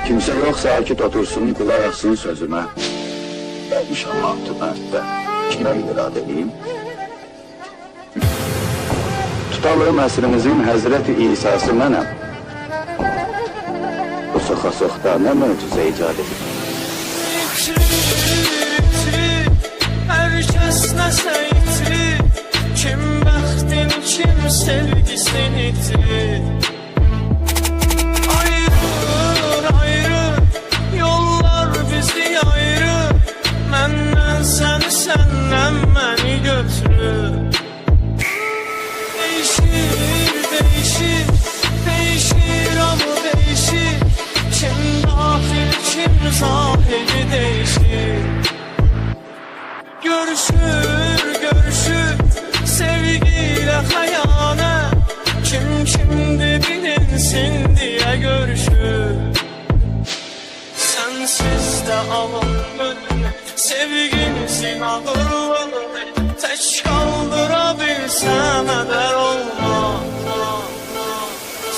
Kimse yok, sakit otursun, kulak atsın sözüme. Ben inşallah tümette kime irad edeyim? Tutalım əsrimizin Həzrəti İsa'sı mənəm. Bu soxa-soxda nə möcüzə icad edib? Herkes nəsə itir, kim bəxtin, kim sevgisini itir. Ayrı, ayrı, yollar bizi ayırır. Məndən səni, səndən məni götürür. Değişir, değişir, değişir ama değişir. Kim dahil, kim zahiri değişir. Görüşür, görüşür, sevgiyle hayanet. Kim kimdi bilinsin diye görüşür. Sensiz de alınır, sevgimizin ağırlığını tek kaldırabilsem eder olmaz.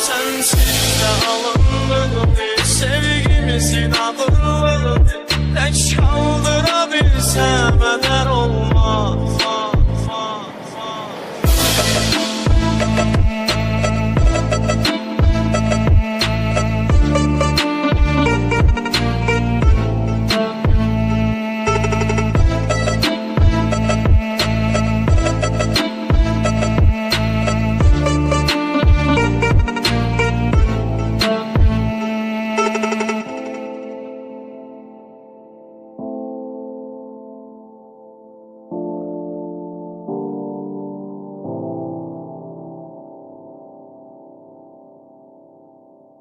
Sensiz de alınır, sevgimizin ağırlığını tek kaldırabilsem eder olmaz.